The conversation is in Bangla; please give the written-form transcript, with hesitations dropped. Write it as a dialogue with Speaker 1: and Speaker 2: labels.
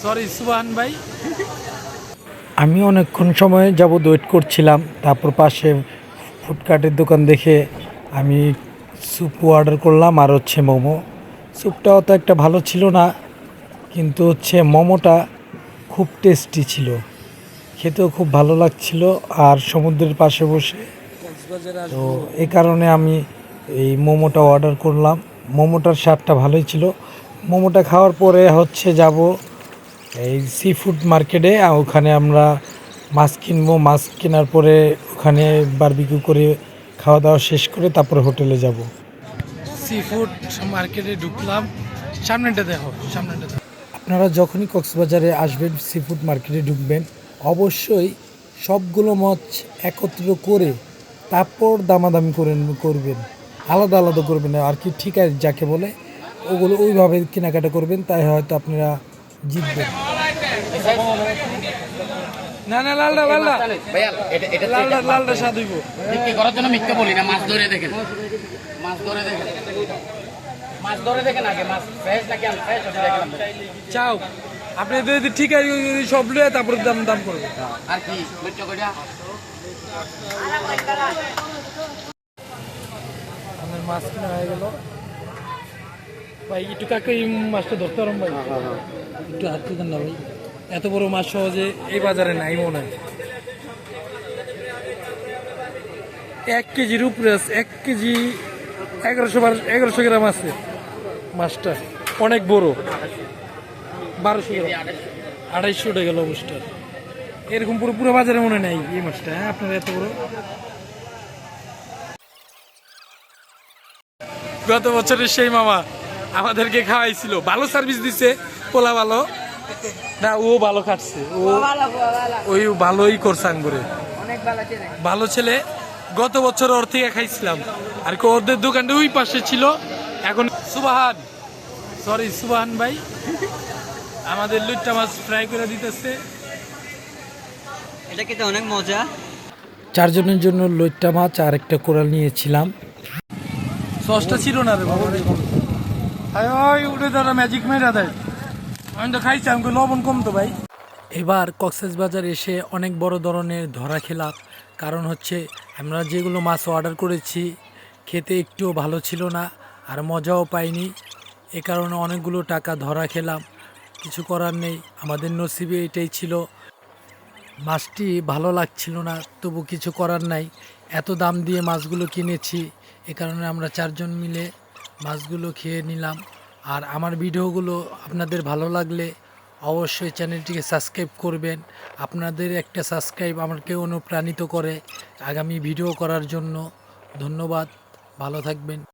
Speaker 1: সরি সুবহান ভাই।
Speaker 2: আমি অনেকক্ষণ সময় যাবত ওয়েট করছিলাম, তারপর পাশে ফুডকার্টের দোকান দেখে আমি স্যুপ অর্ডার করলাম আর হচ্ছে মোমো। স্যুপটাও তো একটা ভালো ছিল না, কিন্তু হচ্ছে মোমোটা খুব টেস্টি ছিল, খেতেও খুব ভালো লাগছিল। আর সমুদ্রের পাশে বসে,
Speaker 1: কক্সবাজারে
Speaker 2: তো
Speaker 1: আসবো।
Speaker 2: এই কারণে আমি এই মোমোটা অর্ডার করলাম। মোমোটার স্বাদটা ভালোই ছিল। মোমোটা খাওয়ার পরে হচ্ছে যাব এই সি ফুড মার্কেটে, ওখানে আমরা মাছ কিনবো। মাছ কেনার পরে ওখানে বারবিকিউ করে খাওয়া দাওয়া শেষ করে তারপরে হোটেলে যাব।
Speaker 1: সি ফুড মার্কেটে ঢুকলাম। সামনেটা দেখো, সামনেটা দেখো।
Speaker 2: আপনারা যখনই কক্সবাজারে আসবেন, সি ফুড মার্কেটে ঢুকবেন, অবশ্যই সবগুলো মাছ একত্র করে তারপর দামাদামি করবেন, আলাদা আলাদা করবেন না আর কি, ঠিক আছে যাকে বলে ওগুলো ওইভাবে কেনাকাটা করবেন, তাই হয়তো আপনারা জিতবেন।
Speaker 1: না না, লালটা লালটা
Speaker 3: ভাইয়া এটা
Speaker 1: লালটা লালটা স্বাদ হইব।
Speaker 3: বিক্রি করার জন্য মিথ্যা বলি না, মাছ ধরে দেখেন, মাছ ধরে দেখেন, মাছ ধরে দেখেন আগে, মাছ ফ্রেশ নাকি আনফ্রেশ ওটা দেখেন।
Speaker 1: চাও আপনি যদি ঠিক আছে সব লয়ে তারপরে দাম দাম করবে।
Speaker 3: আর কি মিথ্যা কইরা
Speaker 1: আমাদের মাছ কিনা হয়ে গেল ভাই। একটু কাকে এই মাছটা ধরতে পারলাম ভাই, একটু হাত দেন না ভাই। এত বড় মাছ সহজে এই বাজারে নাই মনে হয়। 1 কেজির উপরে আছে, 1 কেজি 1100 গ্রাম আছে মাছটা, অনেক বড়। 1200 গ্রাম, 250 টাকা গেল অবস্থা। এরকম পুরো পুরো বাজারে মনে নাই এই মাছটা। হ্যাঁ, আপনার এত বড়। গত বছরের সেই মামা আমাদেরকে খাওয়াইছিল, ভালো সার্ভিস দিছে, পোলা ভালো না, ও ভালো খাটছে, ও ওই ভালোই করছে আঙ্গুরে, ভালো ছেলে। গত বছর ওর থেকে খাইছিলাম আর কি, ওদের দোকানটা ওই পাশে ছিল। এখন সুবহান, সরি সুবহান ভাই আমাদের লুট্টা মাছ ফ্রাই করে দিতেছে।
Speaker 4: এটা খেতে অনেক মজা।
Speaker 2: চারজনের জন্য লইট্টা মাছ আর একটা কোরাল নিয়েছিলাম।
Speaker 1: সসটা ছিল না রে বাবা, হায় ওই উঠে তারা ম্যাজিক মেরা দেয়। আমি তো খাইছি, আমাকে লবণ কম তো ভাই।
Speaker 2: এবার কক্সবাজার এসে অনেক বড় ধরনের ধরা খেলাম, কারণ হচ্ছে আমরা যেগুলো মাছ অর্ডার করেছি খেতে একটুও ভালো ছিল না আর মজাও পাইনি। এ কারণে অনেকগুলো টাকা ধরা খেলাম। কিছু করার নেই, আমাদের নসিবে এটাই ছিল। মাছটি ভালো লাগছিল না, তবু কিছু করার নাই, এত দাম দিয়ে মাছগুলো কিনেছি। এ কারণে আমরা চারজন মিলে মাছগুলো খেয়ে নিলাম। আর আমার ভিডিওগুলো আপনাদের ভালো লাগলে অবশ্যই চ্যানেলটিকে সাবস্ক্রাইব করবেন। আপনাদের একটা সাবস্ক্রাইব আমাকে অনুপ্রাণিত করে আগামী ভিডিও করার জন্য। ধন্যবাদ, ভালো থাকবেন।